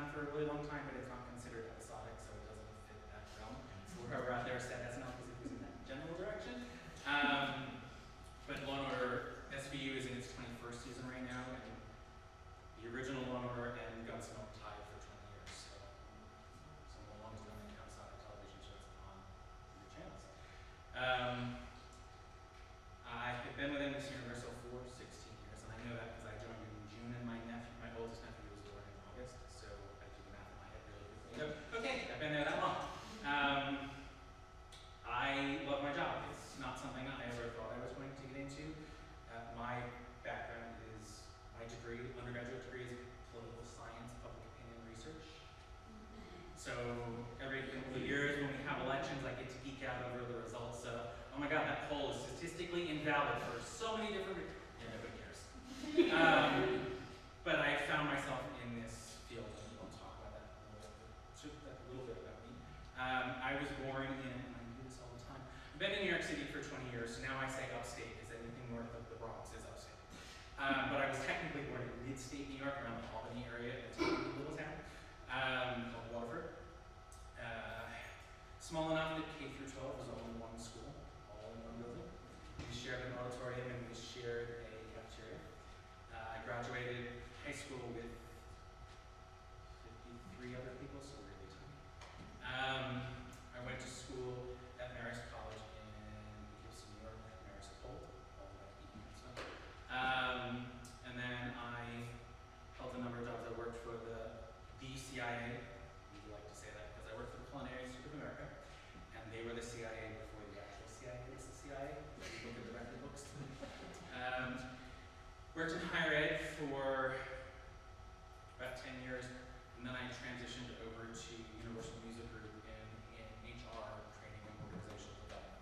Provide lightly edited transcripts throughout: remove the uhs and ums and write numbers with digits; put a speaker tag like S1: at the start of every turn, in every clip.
S1: around for a really long time, but it's not considered episodic, so it doesn't fit that realm. So whoever out there said SNL because it was in that general direction. But Law & Order SVU is in its 21st season right now, and the original Law & Order and Gunsmoke tied for 20 years. So some of the longest running episodic television shows on your channels. I have been with NBC Universal for 16 years, and I know that because I joined in June, and my oldest nephew was born in August, so I do the math in my head really quickly. Okay, I've been there that long. I love my job. It's not something I ever thought I was going to get into. My background is, my degree, undergraduate degree is political science, public opinion research. So every couple of years when we have elections, I get to geek out over the results of, oh my God, that poll is statistically invalid for so many different reasons. Yeah, nobody cares. But I found myself in this field, and we'll talk about that a little bit about me. I was born in, and I do this all the time, I've been in New York City for 20 years, so now I say upstate, because anything north of the Bronx is upstate. But I was technically born in mid-state New York, around the Albany area, in a tiny little town called Waterford. Small enough that K through 12 was all in one school, all in one building. We shared an auditorium and we shared a cafeteria. I graduated high school with 53 other people, so really tiny. I went to school at Marist College in Poughkeepsie, New York, at Marist Holt, all that eating and stuff. And then I held a number of jobs. I worked for the CIA. We like to say that because I worked for the Culinary Institute of America, and they were the CIA before the actual CIA was the CIA. If you look at the record books. Worked in higher ed for about 10 years, and then I transitioned over to Universal Music Group in HR training and organizational development.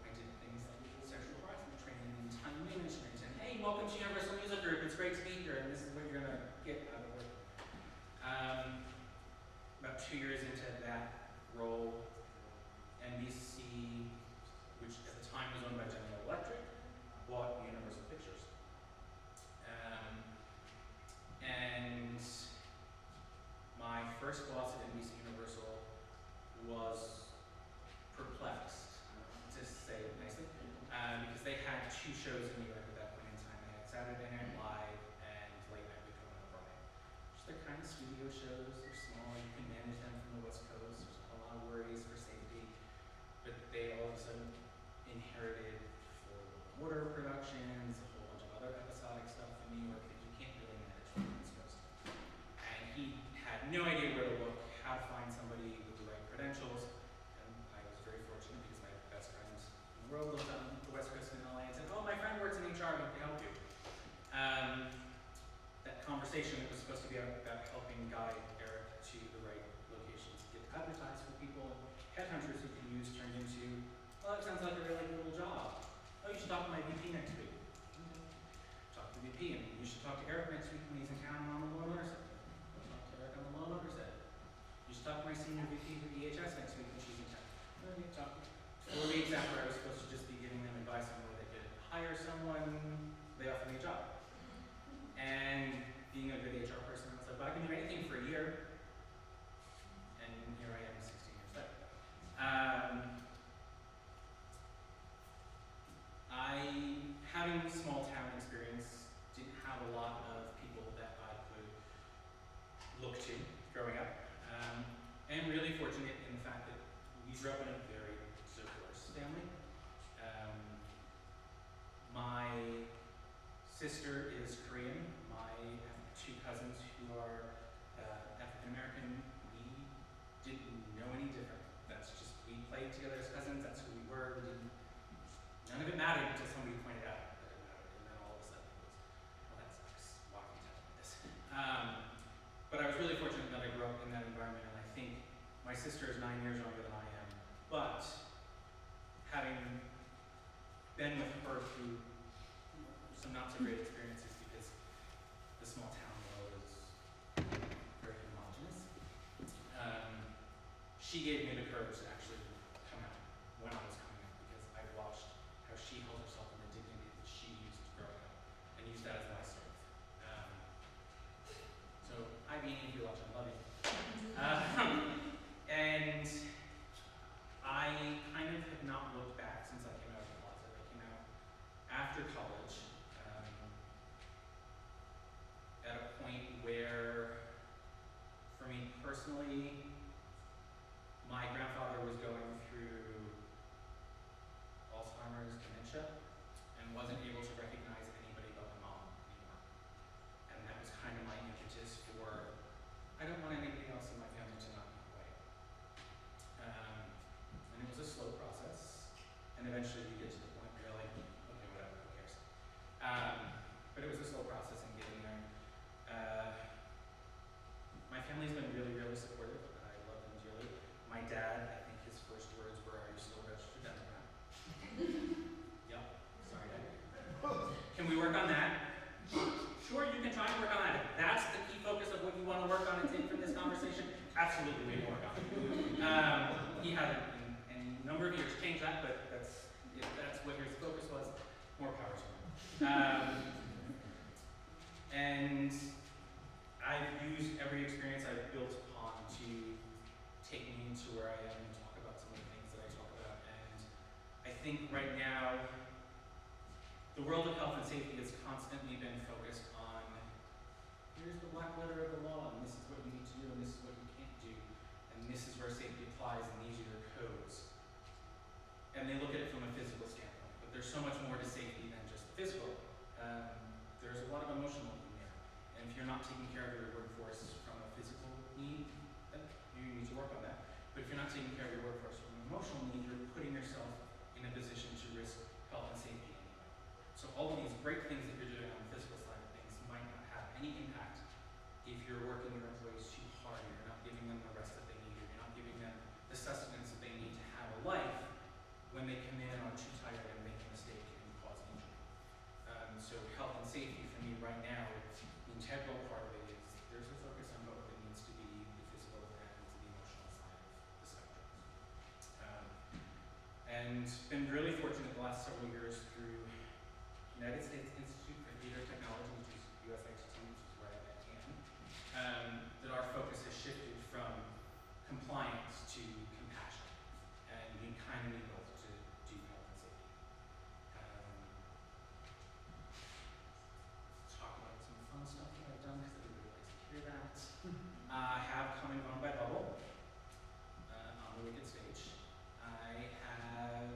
S1: I did things like sexual harassment training and time management, and hey, welcome to Universal Music Group. It's great to be here, and this is what you're gonna get out of it. About 2 years into that role, NBC, which at the time was owned by General Electric, bought Universal Pictures. And my first boss at NBC Universal was perplexed, to say it nicely, because they had 2 shows in New York at that point in time. They had Saturday Night Live and Late Night with Conan O'Brien. They're kind of studio shows, they're small, you can manage them from the West Coast, there's a lot of worries for safety, but they all of a sudden inherited for water productions, a whole bunch of other episodic stuff in New York that you can't really manage from the West Coast. And he had no idea where to look, how to find somebody with the right credentials, and I was very fortunate because my best friends in the world lived on the West Coast in LA and said, oh, my friend works in HR, let me help you. That conversation that was supposed to be about helping guide Eric to the right locations to get advertised for people, headhunters who can use, turned into, well, that sounds like a really cool job. Oh, you should talk to my VP next week. Okay. Talk to the VP, and you should talk to Eric next week when he's in town on the Law & Order set. I'll talk to Eric on the Law & Order set. You should talk to my senior VP for EHS next week when she's in town. Okay, talk. 4 weeks after I was supposed to just be giving them advice on where they could hire someone, they offered me a job. And being a good HR person, I was like, well, I can do anything for a year. And here I am 16 years later. Having small town experience, didn't have a lot of people that I could look to growing up. And really fortunate in the fact that we grew up in a very diverse family. My sister is Korean. I have 2 cousins who are African American. We didn't know any different. That's just, we played together as cousins, that's who we were. None of it mattered until somebody pointed out that it mattered, and then all of a sudden it was, well, that sucks, why can you tell me this? But I was really fortunate that I grew up in that environment, and I think my sister is 9 years younger than I am, but having been with her through some not so great experiences because the small town world is very homogenous. She gave me the courage to actually come out when I was coming out because I watched how she held herself and the dignity that she used growing up and used that as my strength. absolutely way more about it. He had in a number of years changed that, but if that's what his focus was, more power to him. And I've used every experience I've built upon to take me into where I am and talk about some of the things that I talk about. And I think right now, the world of health and safety has constantly been focused on, here's the black letter of the law, and this is what you need to do, and this is what you can't do, and this is where safety applies, and these are your codes. And they look at it from a physical standpoint, but there's so much more to safety than just the physical. There's a lot of emotional in there, and if you're not taking care of your workforce from a physical need, then you need to work on that. But if you're not taking care of your workforce from an emotional need, you're putting yourself in a position to risk health and safety anyway. So all of these great things that you're doing on the physical side of things might not have any impact if you're working your employees too hard, or you're not giving them the rest that they need, or you're not giving them the sustenance that they need to have a life when they come in and are too tired and make a mistake and cause injury. So health and safety for me right now, the integral part of it is there's a focus on both. It needs to be the physical and the emotional side of the spectrum. And been really fortunate the last several years through United States Institute for Theater Technology, which is USITT, which is where I am, that our focus has shifted from compliance to compassion. And we kind of need both to do health and safety. Talk about some fun stuff that I've done, because everybody likes to hear that. I have come and gone by bubble on the Wicked stage. I have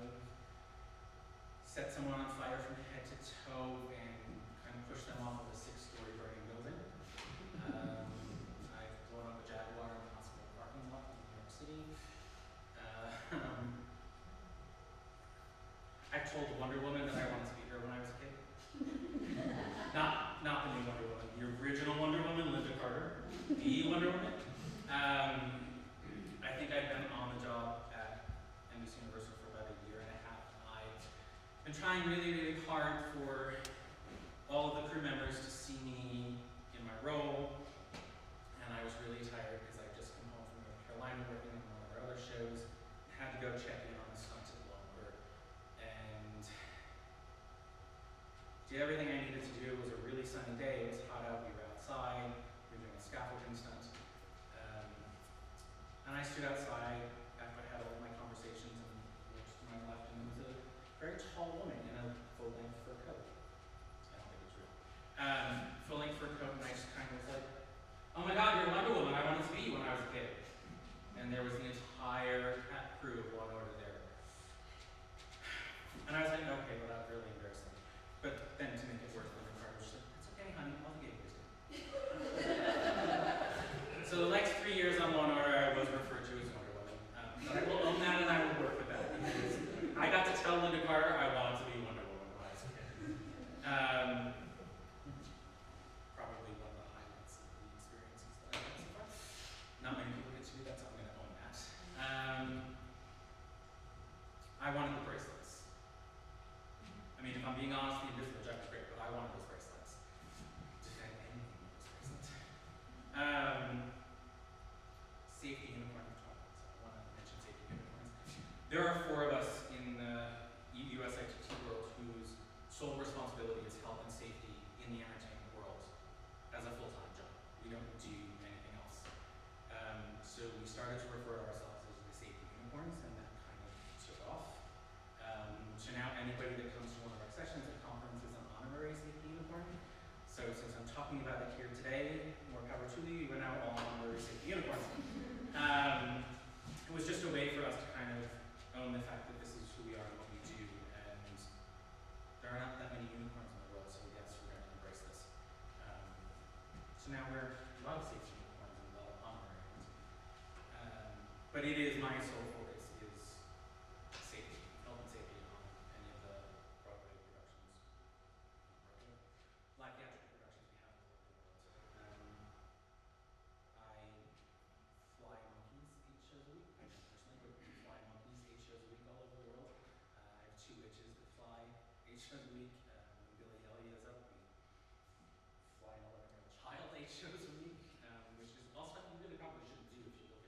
S1: set someone on fire from head to toe and kind of pushed them off of a 6-story burning building. I've blown up a Jaguar in the hospital parking lot in New York City. I've told Wonder Woman that I wanted to be her when I was a kid. Not the new Wonder Woman, the original Wonder Woman, Linda Carter, the Wonder Woman. I think I've been on the job at NBC Universal for about a year and a half. I've been trying really, really hard for all of the crew members to see me in my role, and I was really tired because I'd just come home from North Carolina working on one of our other shows, had to go check in on the stunted lumber, and did everything I needed to do. It was a really sunny day, it was hot out, we were outside, we were doing a scaffolding stunt. And I stood outside after I had all of my conversations and looked to my left, and there was a very tall woman in a full-length fur coat. I don't think it's real. Full-length fur coat, and I just kind of was like, oh my God, you're Wonder Woman, I wanted to be you when I was a kid. And there was the entire crew of Law & Order there. And I was like, okay, well that's really embarrassing. But then to make it worse, Linda Carter was just like, it's okay, honey, all the gay boys do. So the next 3 years on Law & Order, I was referred to as Wonder Woman. But I will own that and I will work with that, because I got to tell Linda Carter I wanted to be Wonder Woman when I was a kid. Probably one of the highlights of the experiences that I've had so far. Not many people get to do that, so I'm going to own that. I wanted the bracelets. I mean, if I'm being honest, the invisible jacket was great, but I wanted those bracelets. Defend anything with those bracelets. Safety unicorns. So I want to mention safety unicorns. There are 4 of us in the USITT world whose sole responsibility is health and safety in the entertainment world as a full-time job. We don't do anything else. So we started to refer to ourselves as the safety unicorns, and that kind of took off. So now anybody that comes to one of our sessions at conference is an honorary safety unicorn. So since I'm talking about it here today, more power to you, we're now all honorary safety unicorns. It was just a way for us to kind of own the fact that this is who we are and what we do, and there are not that many unicorns in the world, so yes, we're going to embrace this. So now we're a lot of safety unicorns and a lot of honorary ones. But it is my sole focus is safety, health and safety on any of the Broadway productions. Live theatrical productions we have all over the world. I fly monkeys 8 shows a week. I personally would fly monkeys 8 shows a week all over the world. I have 2 witches that fly 8 shows a week. When Billy Elliot is up, we fly an 11-year-old child 8 shows a week, which is all stuff you really probably shouldn't do if you look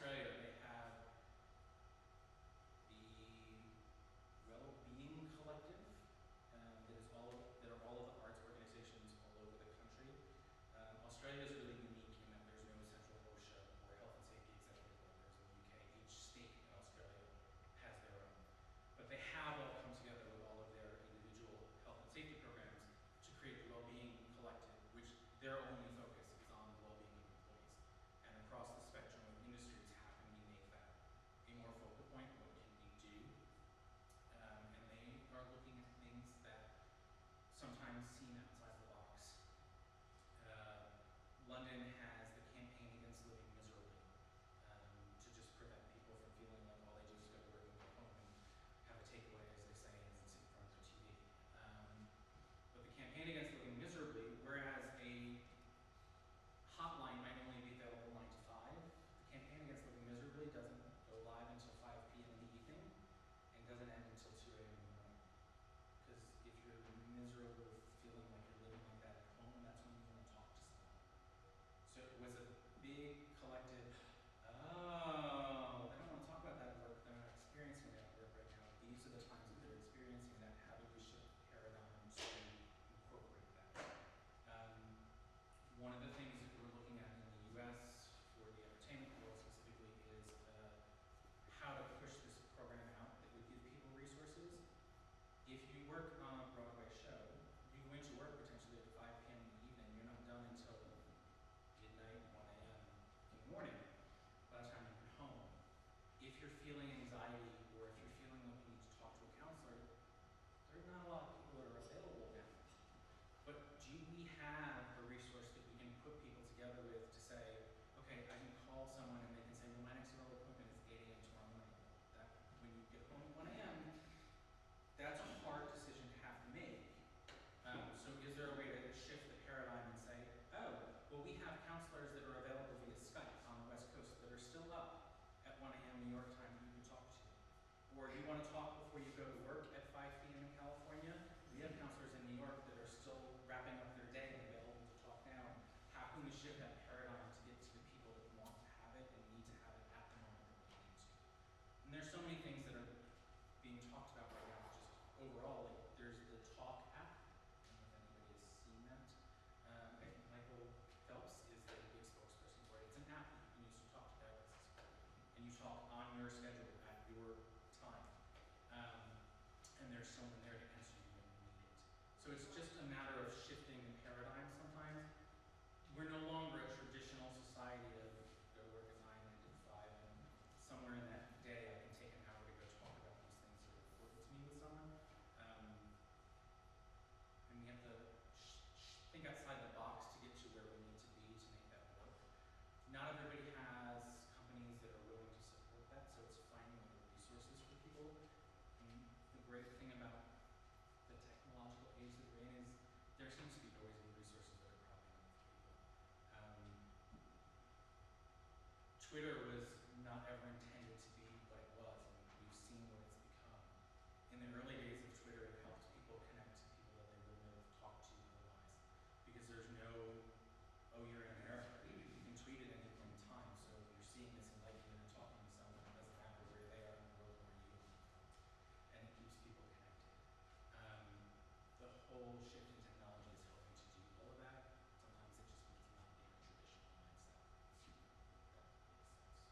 S1: Australia, they have the Well-Being Collective, that are all of the arts organizations all over the country. Australia is really unique in that there's no central OSHA or health and safety executive like there's in the UK. Each state in Australia has their own. But they have all come together with all of their individual health and safety programs to create the Well-Being Collective, which their only focus is on the well-being of employees. And across the spectrum of industries, how can we make that a more focal point? What can we do? And they are looking at things that sometimes seem outside the box. London has the campaign against living miserably, to just prevent people from feeling like all they do is go to work and go home and have a takeaway, as they say, and sit in front of their TV. But the campaign against living miserably, whereas a hotline might only be available 9 to 5, the campaign against living miserably doesn't go live until 5 p.m. in the evening and doesn't end until 2 a.m. in the morning. Because if you're miserable, feeling like you're living like that at home, that's when you want to talk to someone. So it was a big collective, oh, they don't want to talk about that at work, they're not experiencing that at work right now. These are the times that they're experiencing that. How do we shift the paradigm to incorporate that? One of the things that we're looking at in the US for the entertainment world specifically is how to push this program out that would give people resources. If you work on a Broadway show, you go into work potentially at 5 p.m. in the evening, you're not done until midnight, 1 a.m. in the morning by the time you get home. If you're feeling anxiety or if you're feeling like you need to talk to a counselor, there's not a lot of people that are available now. But do we have a resource that we can put people together with to say, okay, I can call someone and they can say, well, my next available appointment is 8 a.m. tomorrow morning. That, when you get home at 1 a.m., that's a hard decision to have to make. So is there a way to shift the paradigm and say, oh, well, we have counselors that are available via Skype on the West Coast that are still up at 1 a.m. New York time that you can talk to. Or if you want to talk before you go to work at 5 p.m. in California, we have counselors in New York that are still wrapping up their day and available to talk now. How can we shift that paradigm to get to the people that want to have it and need to have it at the moment that they need to? And there's so many things that are being talked about right now, just overall. Like there's the Talk app. I don't know if anybody has seen that. I think Michael Phelps is the big spokesperson for it. It's an app that you can use to talk to therapists. And you talk on your schedule at your time. And there's someone there to answer you when you need it. So it's just a matter of shifting the paradigm sometimes. We're no longer a traditional society of go to work at 9 and do 5, and somewhere in that day I can take an hour to go talk about these things that are important to me with someone. And we have to think outside the box to get to where we need to be to make that work. Not everybody has companies that are willing to support that, so it's finding the resources for people. And the great thing about the technological age that we're in is there seems to be always new resources that are cropping up for people. Twitter was not ever intended to be what it was, and we've seen what it's become. In the early days of Twitter, it helped people connect to people that they wouldn't have talked to otherwise. Because there's no, oh, you're in America, you can tweet at any point in time, so if you're seeing this and liking it and talking to someone, it doesn't matter where they are in the world or where you are. And it keeps people connected. The whole shift in technology is helping to do all of that. Sometimes it just means not being a traditional mindset. That makes sense.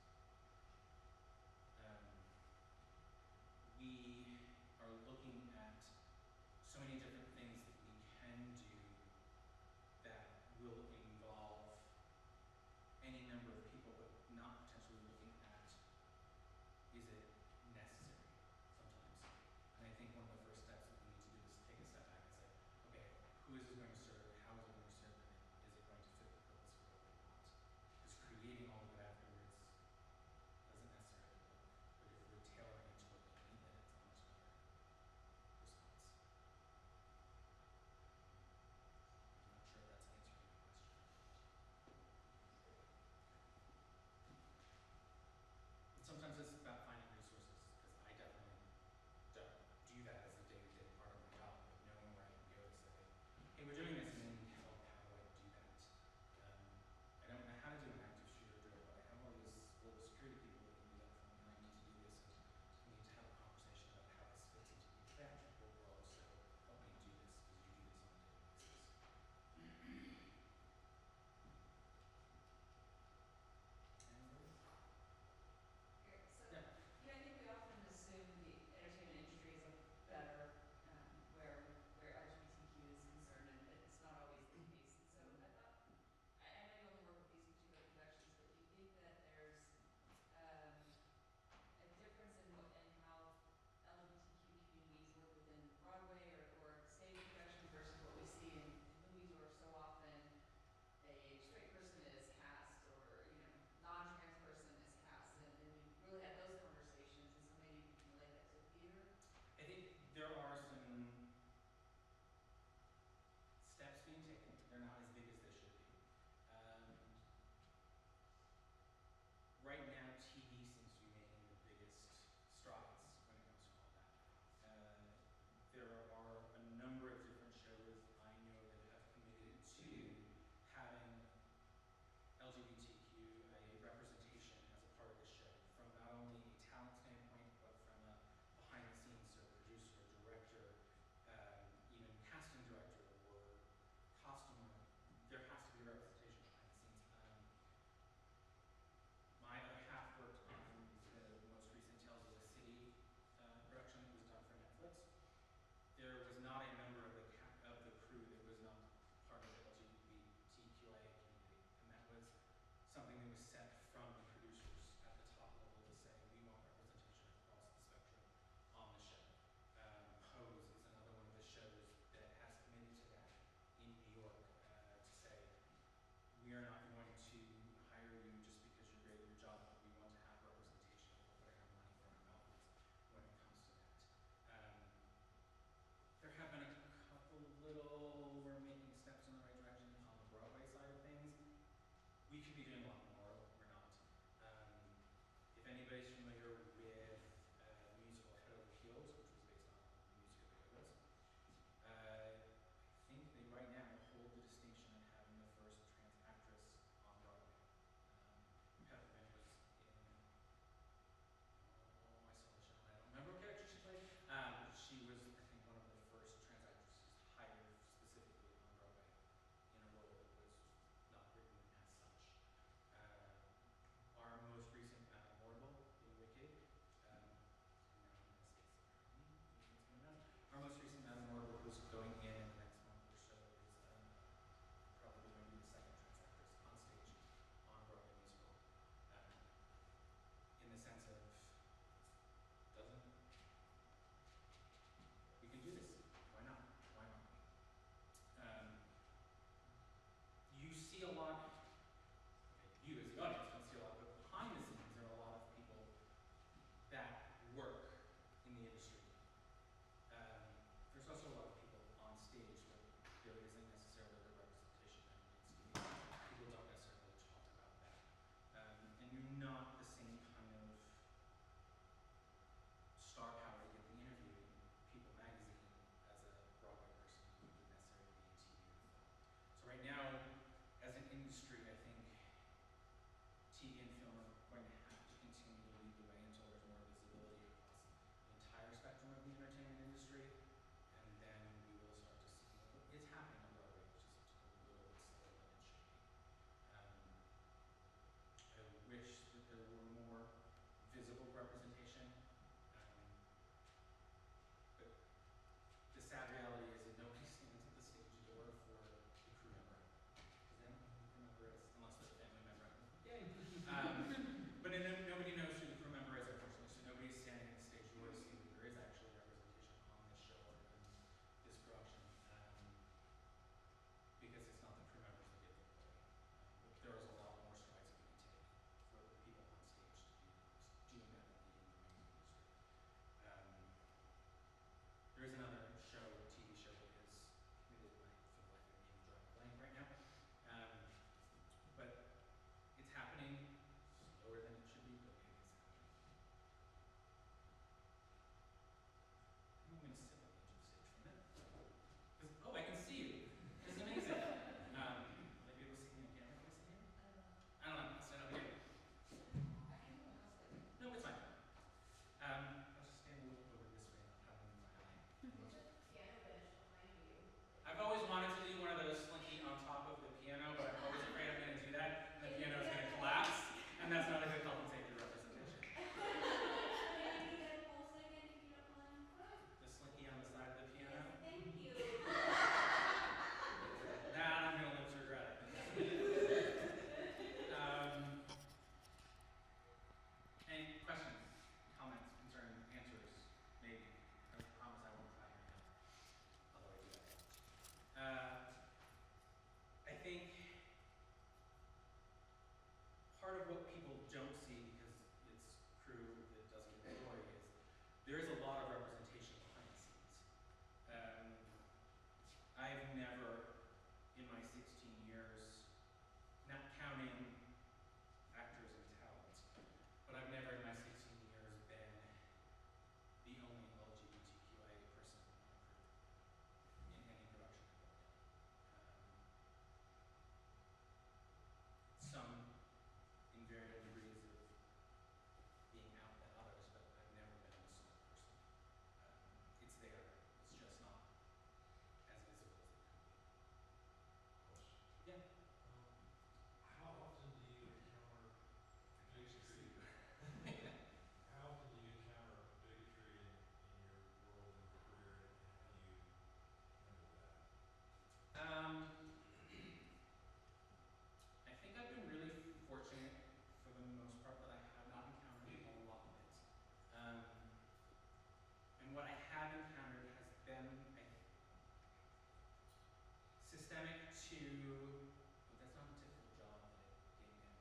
S1: but that's not a typical job that gay men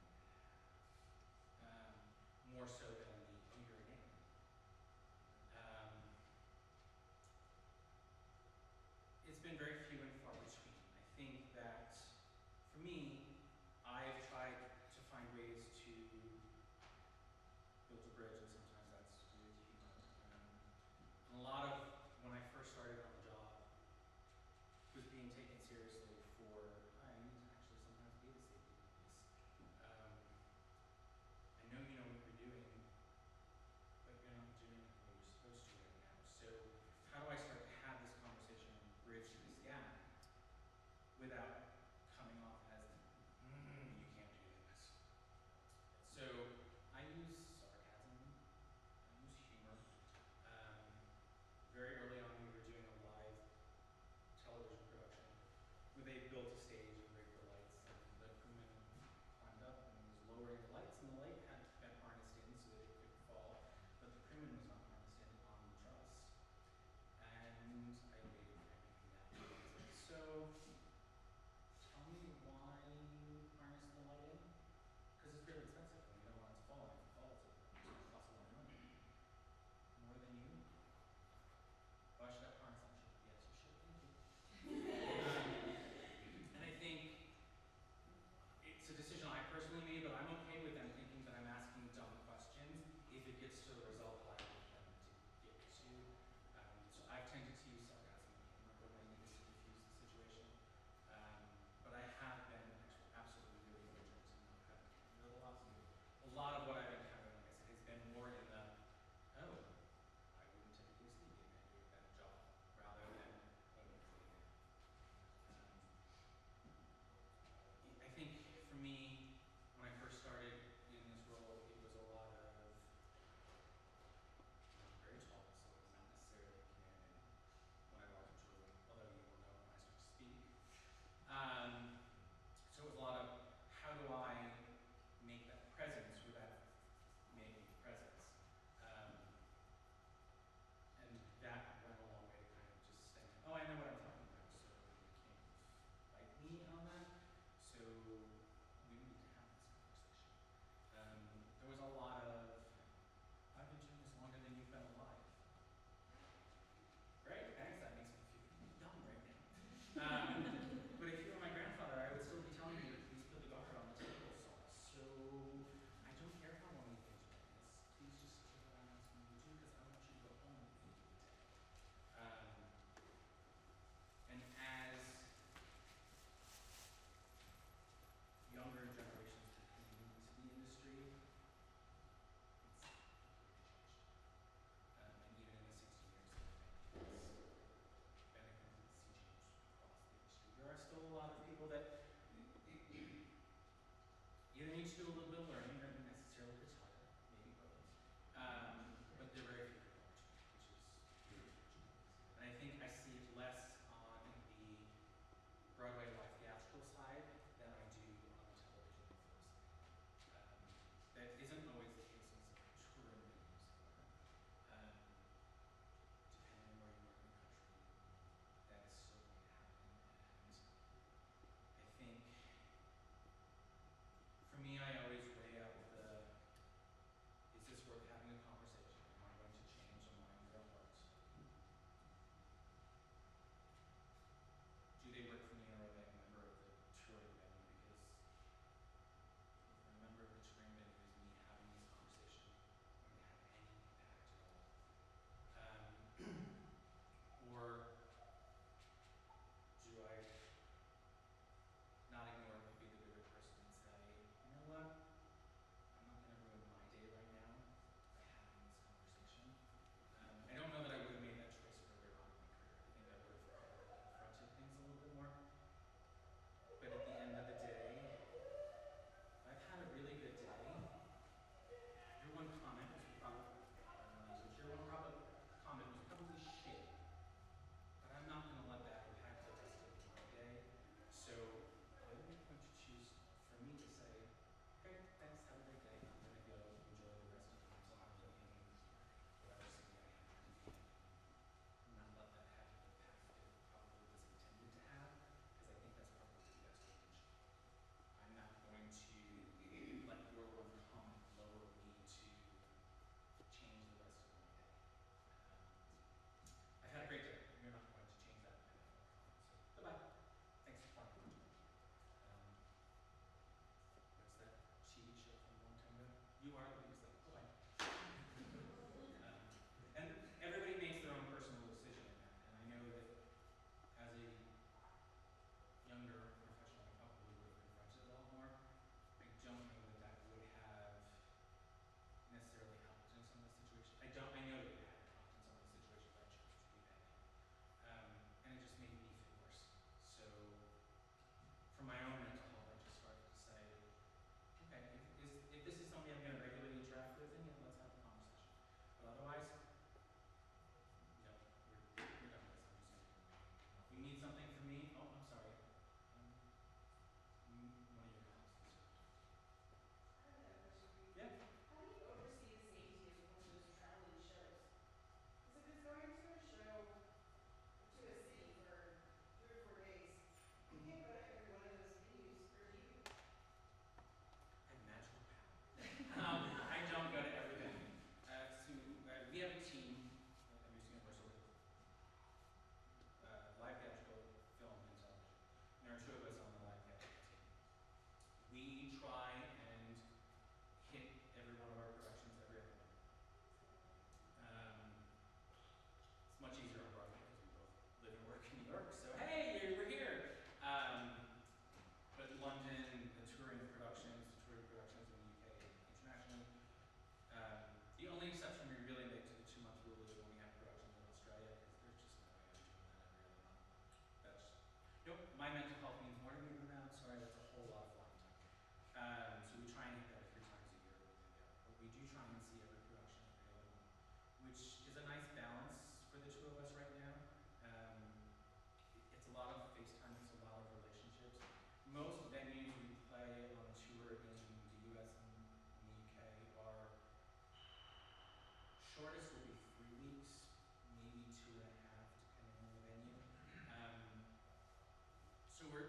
S1: have. More so than the you're a gay. It's been very few and far between. I think that, for me, I've tried to find ways to build a bridge, and sometimes that's with humor. And a lot of, when I first started on the job, was being taken seriously for, I need to actually sometimes be the safety police. I know you know what you're doing, but you're not doing what you're supposed to right now. So how do I start to have this conversation and bridge this gap without coming off as, you can't do this. So I use sarcasm my mental health means more to me than that. Sorry, that's a whole lot of flying time. So we try and hit that 3 times a year when we go. But we do try and see every production available, which is a nice balance for the two of us right now. It's a lot of FaceTime, it's a lot of relationships. Most venues we play on tour in the US and in the UK are shortest will be 3 weeks, maybe 2.5, depending on the venue. So we're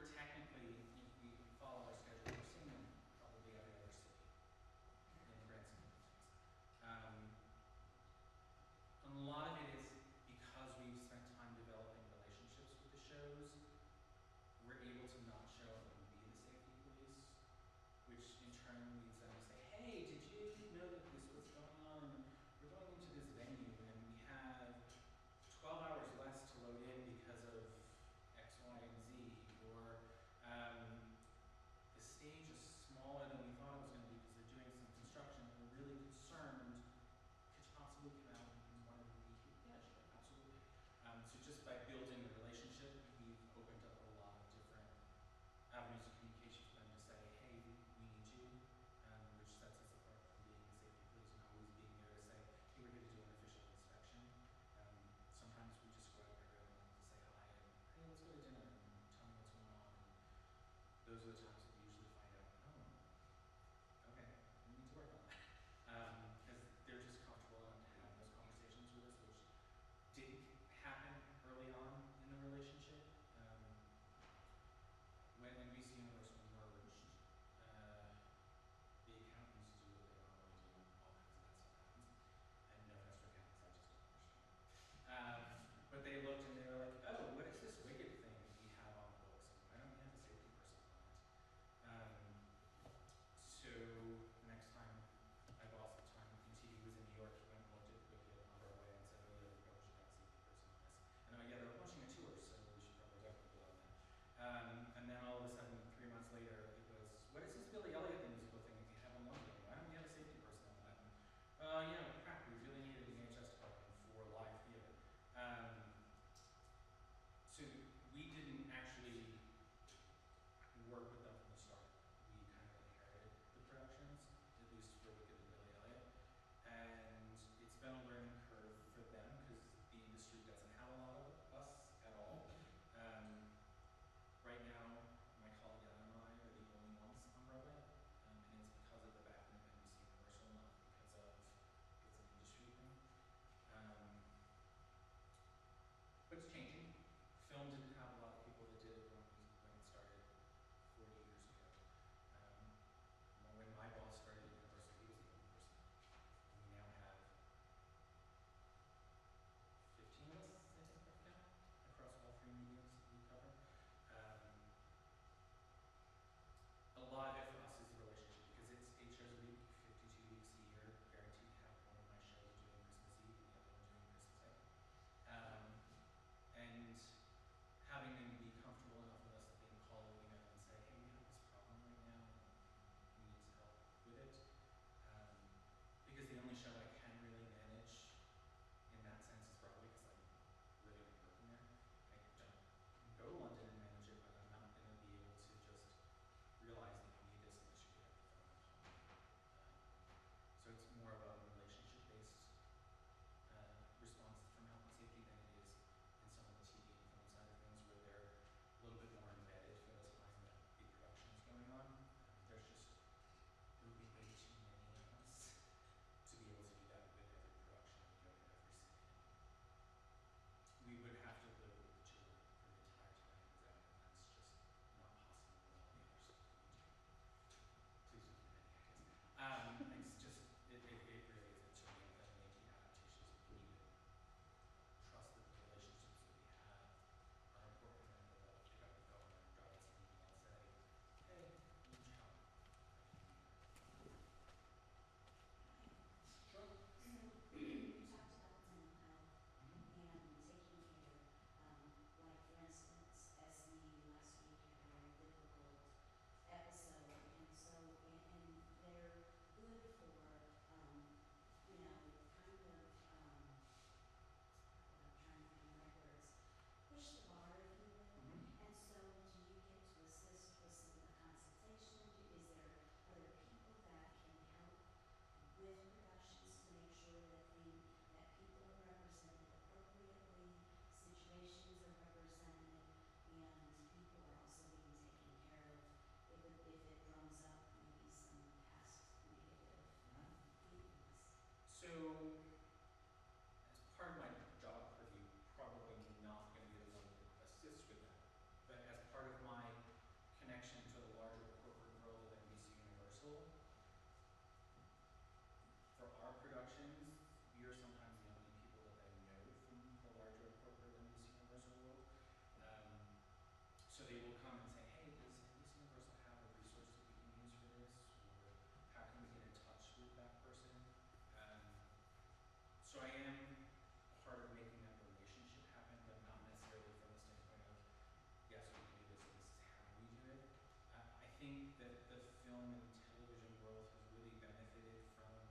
S1: that the film and television world has really benefited from,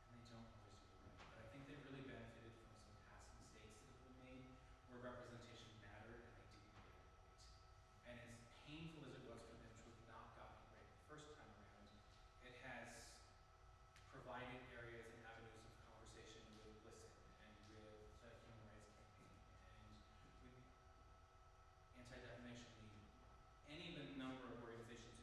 S1: and they don't always do it right, but I think they've really benefited from some past mistakes that have been made where representation mattered and they didn't get it right. And as painful as it was for them to have not gotten it right the first time around, it has provided areas and avenues of conversation with Listen and with the Human Rights Campaign and with Anti-Defamation League, any of the number of organizations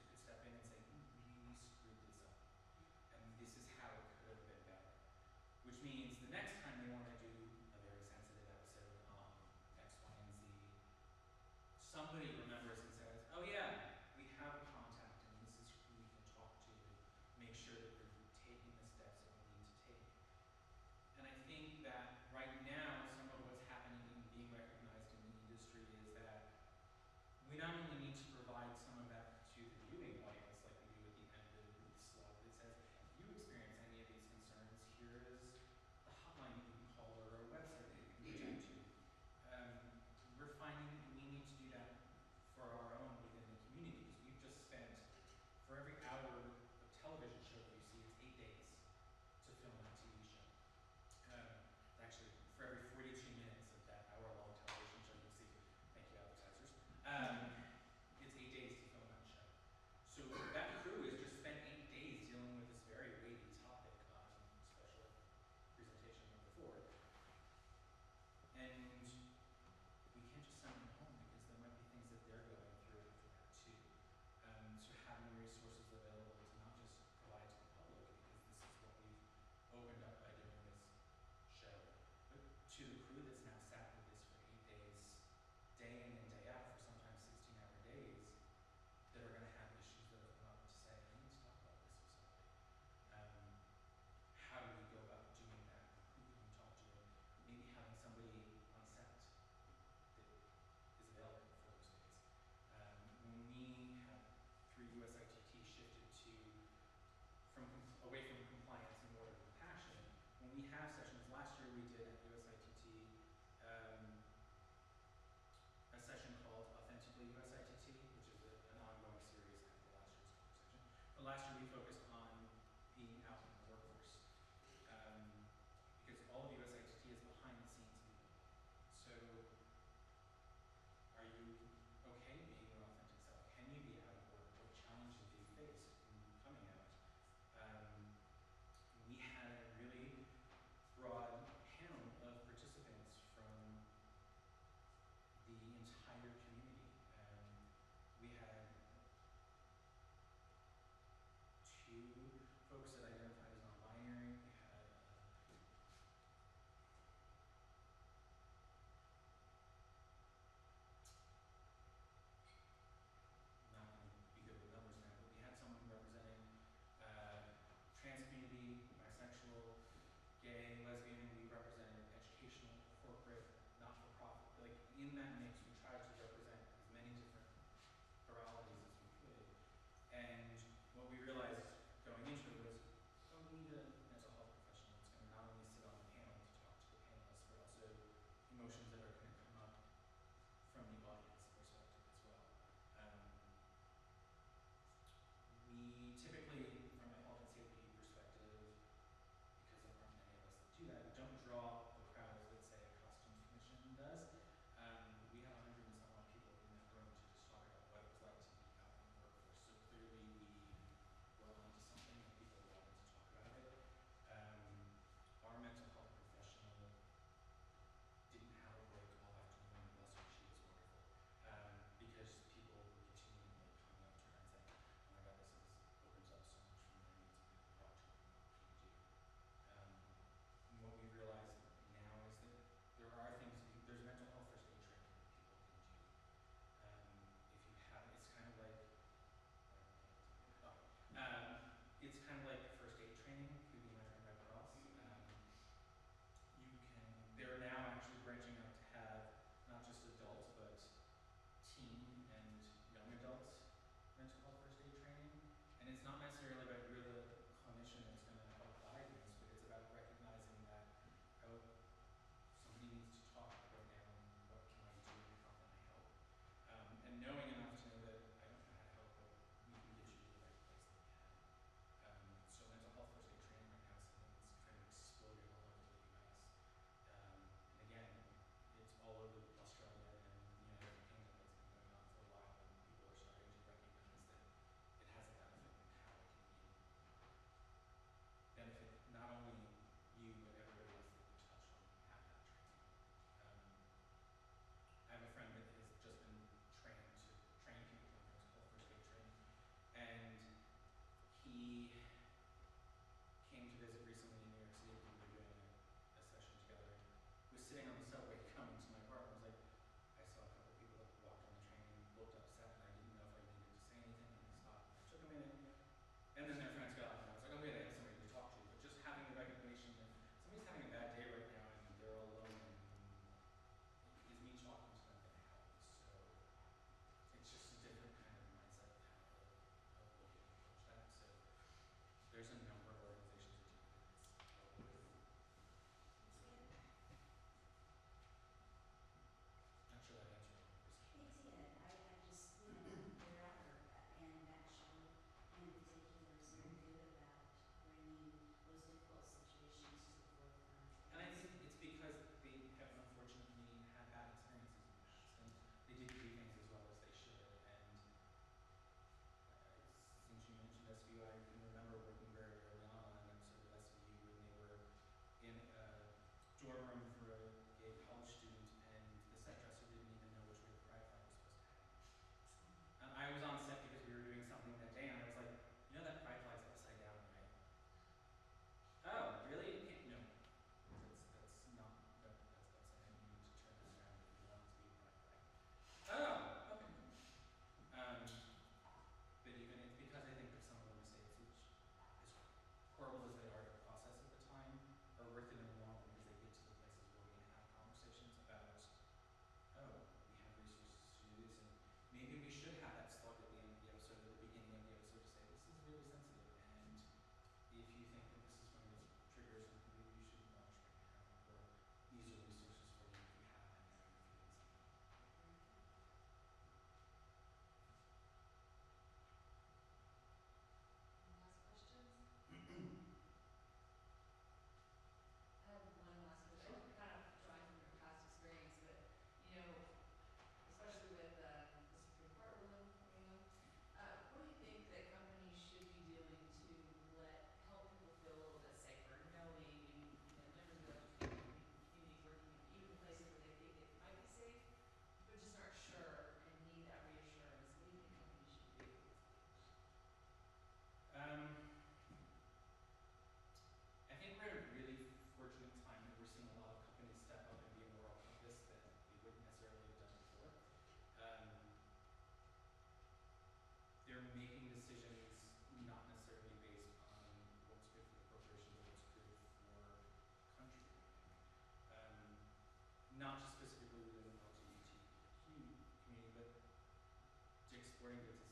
S1: sporting goods